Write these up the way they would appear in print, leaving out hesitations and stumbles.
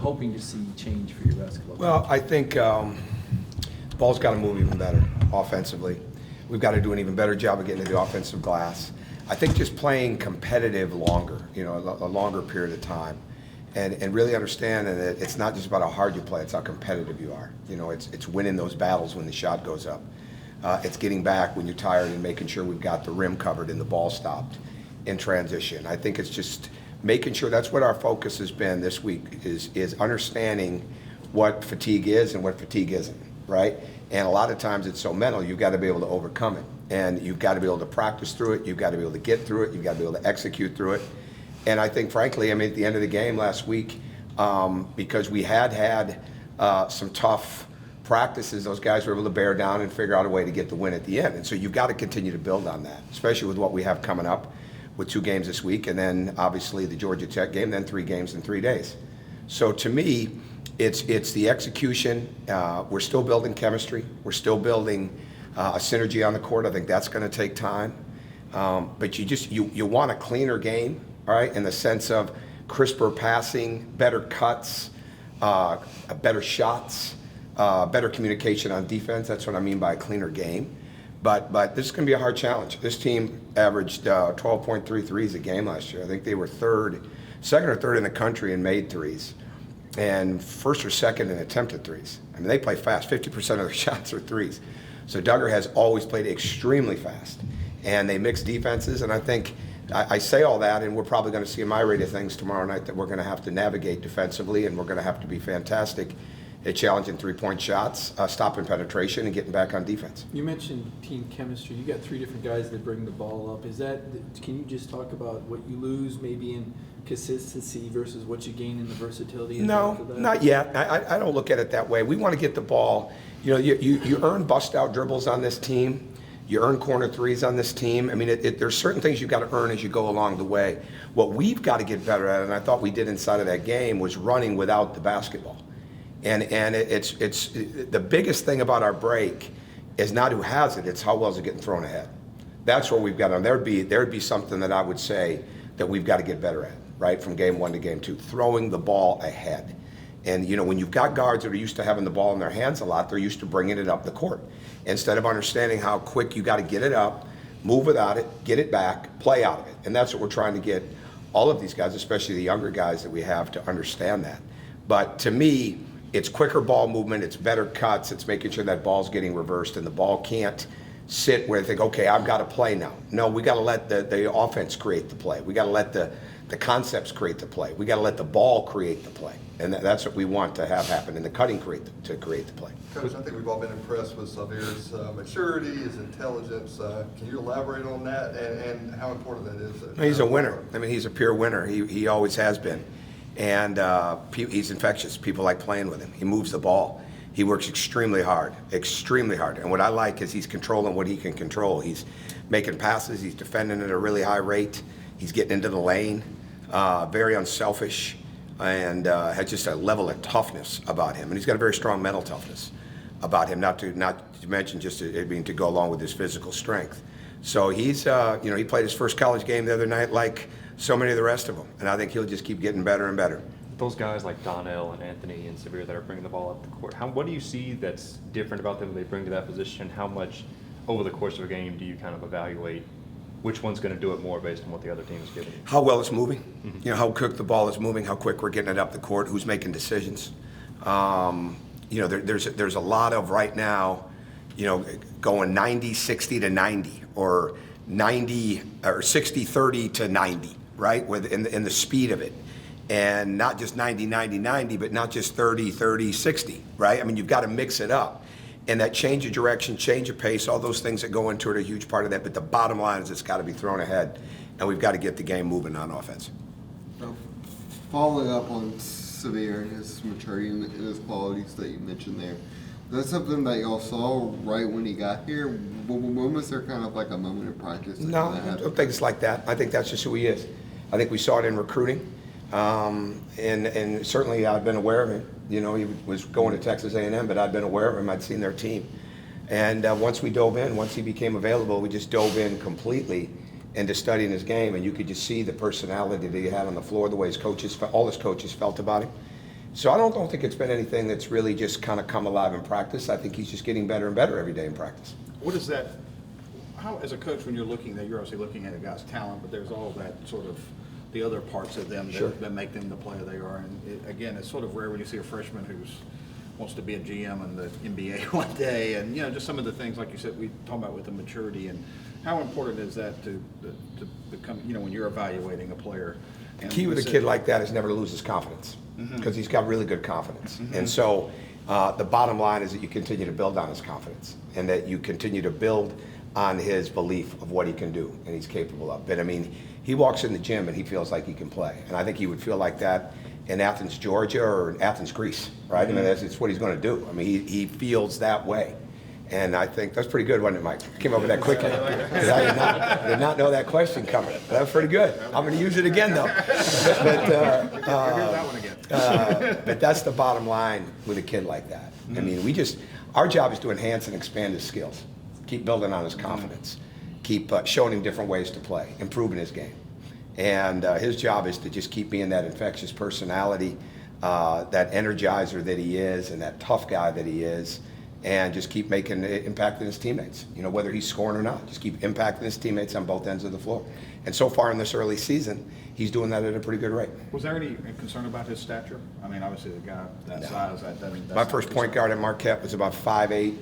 hoping to see change for your basketball? Well, I think the ball's got to move even better offensively. We've got to do an even better job of getting to the offensive glass. I think just playing competitive longer, a longer period of time, and really understanding that it's not just about how hard you play, it's how competitive you are. It's winning those battles when the shot goes up. It's getting back when you're tired and making sure we've got the rim covered and the ball stopped in transition. I think it's just making sure that's what our focus has been this week is understanding what fatigue is and what fatigue isn't, right? And a lot of times it's so mental, you've got to be able to overcome it. And you've got to be able to practice through it, you've got to be able to get through it, you've got to be able to execute through it. And I think, frankly, at the end of the game last week, because we had some tough practices, those guys were able to bear down and figure out a way to get the win at the end. And so you've got to continue to build on that, especially with what we have coming up with 2 games this week, and then obviously the Georgia Tech game, then 3 games in 3 days. So to me, it's the execution. We're still building chemistry. We're still building a synergy on the court. I think that's going to take time. But you want a cleaner game, all right, in the sense of crisper passing, better cuts, better shots, better communication on defense. That's what I mean by a cleaner game. But this is going to be a hard challenge. This team averaged 12.3 threes a game last year. I think they were second or third in the country in made threes, and first or second in attempted threes. They play fast. 50% of their shots are threes. So Duggar has always played extremely fast, and they mix defenses. And I think I say all that, and we're probably going to see a myriad of things tomorrow night that we're going to have to navigate defensively, and we're going to have to be fantastic at challenging 3-point shots, stopping penetration, and getting back on defense. You mentioned team chemistry. You got 3 different guys that bring the ball up. Can you just talk about what you lose maybe in consistency versus what you gain in the versatility? No, not yet. I don't look at it that way. We want to get the ball. You earn bust-out dribbles on this team. You earn corner threes on this team. There's certain things you've got to earn as you go along the way. What we've got to get better at, and I thought we did inside of that game, was running without the basketball. And it's the biggest thing about our break is not who has it, it's how well is it getting thrown ahead. That's where we've got to, there'd be something that I would say that we've got to get better at, right, from game 1 to game 2, throwing the ball ahead. And when you've got guards that are used to having the ball in their hands a lot, they're used to bringing it up the court. Instead of understanding how quick you got to get it up, move without it, get it back, play out of it. And that's what we're trying to get all of these guys, especially the younger guys that we have, to understand that. But to me, it's quicker ball movement, it's better cuts, it's making sure that ball's getting reversed and the ball can't sit where they think, okay, I've got to play now. No, we got to let the offense create the play. We got to let the concepts create the play. We got to let the ball create the play. And that's what we want to have happen, and the cutting to create the play. Coach, I think we've all been impressed with Xavier's maturity, his intelligence. Can you elaborate on that and how important that is? He's a winner. He's a pure winner. He always has been. And he's infectious. People like playing with him. He moves the ball. He works extremely hard. And what I like is he's controlling what he can control. He's making passes. He's defending at a really high rate. He's getting into the lane. Very unselfish, and has just a level of toughness about him. And he's got a very strong mental toughness about him, not to mention just to go along with his physical strength. So he's, he played his first college game the other night like so many of the rest of them, and I think he'll just keep getting better and better. Those guys like Donnell and Anthony and Xavier that are bringing the ball up the court, what do you see that's different about them when they bring to that position? How much over the course of a game do you kind of evaluate which one's going to do it more based on what the other team is giving you? How well it's moving, how quick the ball is moving, how quick we're getting it up the court, who's making decisions. There's a lot of right now, going 90, 60 to 90, or 90 or 60, 30 to 90, right? In the speed of it. And not just 90, 90, 90, but not just 30, 30, 60, right? You've got to mix it up. And that change of direction, change of pace, all those things that go into it are a huge part of that. But the bottom line is it's got to be thrown ahead, and we've got to get the game moving on offense. Following up on Xavier and his maturity and his qualities that you mentioned there, that's something that y'all saw right when he got here. When was there kind of like a moment of practice? No, I don't think it's like that. I think that's just who he is. I think we saw it in recruiting. And certainly I've been aware of him. He was going to Texas A&M, but I'd been aware of him. I'd seen their team. And once we dove in, once he became available, we just dove in completely into studying his game. And you could just see the personality that he had on the floor, the way all his coaches felt about him. So I don't think it's been anything that's really just kind of come alive in practice. I think he's just getting better and better every day in practice. What is that, how, as a coach, when you're looking at, you're obviously looking at a guy's talent, but there's all that sort of, the other parts of them Sure. that make them the player they are. And again, it's sort of rare when you see a freshman who's wants to be a GM in the NBA one day, and just some of the things, like you said, we talk about with the maturity, and how important is that to become, when you're evaluating a player. The key with a kid like that is never to lose his confidence, because he's got really good confidence. And so the bottom line is that you continue to build on his confidence, and that you continue to build on his belief of what he can do and he's capable of. But I mean, he walks in the gym and he feels like he can play, and I think he would feel like that in Athens, Georgia, or in Athens, Greece, right? I mean, it's what he's going to do. I mean, he feels that way. And I think that's pretty good, wasn't it, Mike? Came up with that quickly. 'Cause I did not know that question coming. That was pretty good. I'm going to use it again, though. But that's the bottom line with a kid like that. I mean, our job is to enhance and expand his skills, keep building on his confidence, keep showing him different ways to play, improving his game. And his job is to just keep being that infectious personality, that energizer that he is, and that tough guy that he is, and just keep impacting his teammates. Whether he's scoring or not, just keep impacting his teammates on both ends of the floor. And so far in this early season, he's doing that at a pretty good rate. Was there any concern about his stature? I mean, obviously the guy that size, that's My first point guard at Marquette was about 5'8",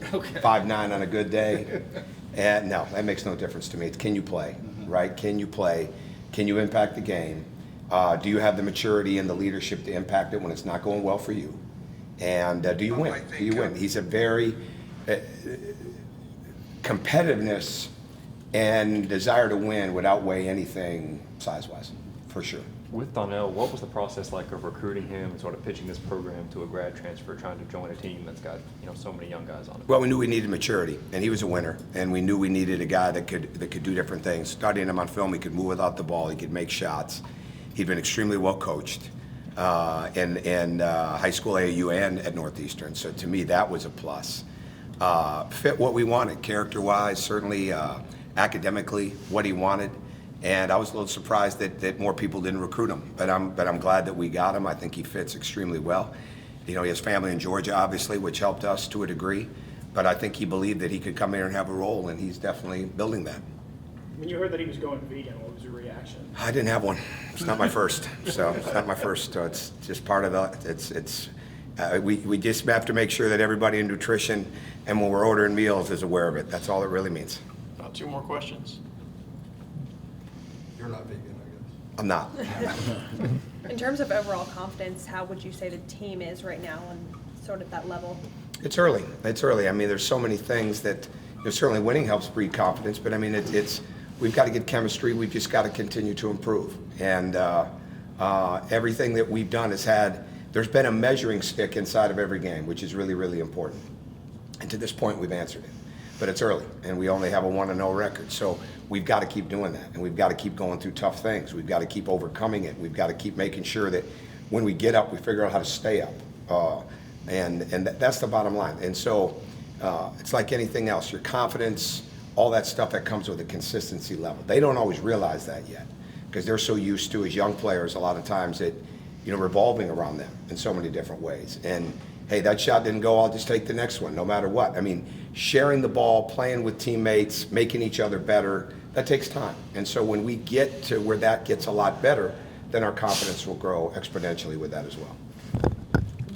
5'9" on a good day. And no, that makes no difference to me. It's can you play, right? Can you play? Can you impact the game? Do you have the maturity and the leadership to impact it when it's not going well for you? And do you win? Do you win? He's a very competitiveness and desire to win would outweigh anything size-wise, for sure. With Donnell, what was the process like of recruiting him and sort of pitching this program to a grad transfer trying to join a team that's got so many young guys on it? Well, we knew we needed maturity, and he was a winner, and we knew we needed a guy that could do different things. Studying him on film, he could move without the ball, he could make shots. He'd been extremely well coached in high school AAU and at Northeastern. So to me, that was a plus. Fit what we wanted, character-wise, certainly academically, what he wanted. And I was a little surprised that more people didn't recruit him. But I'm glad that we got him. I think he fits extremely well. He has family in Georgia, obviously, which helped us to a degree. But I think he believed that he could come here and have a role, and he's definitely building that. When you heard that he was going vegan, what was your reaction? I didn't have one. It's not my first. So it's not my first. So it's just part of the. We just have to make sure that everybody in nutrition and when we're ordering meals is aware of it. That's all it really means. About 2 more questions. You're not vegan, I guess. I'm not. In terms of overall confidence, how would you say the team is right now on sort of that level? It's early. It's early. I mean, there's so many things that certainly winning helps breed confidence. But I mean, we've got to get chemistry. We've just got to continue to improve. And everything that we've done there's been a measuring stick inside of every game, which is really, really important. And to this point, we've answered it. But it's early, and we only have a 1-0 record. So we've got to keep doing that, and we've got to keep going through tough things. We've got to keep overcoming it. We've got to keep making sure that when we get up, we figure out how to stay up. And that's the bottom line. And so it's like anything else. Your confidence, all that stuff that comes with a consistency level. They don't always realize that yet because they're so used to, as young players, a lot of times that, revolving around them in so many different ways. And hey, that shot didn't go, I'll just take the next one, no matter what. I mean, sharing the ball, playing with teammates, making each other better, that takes time. And so when we get to where that gets a lot better, then our confidence will grow exponentially with that as well.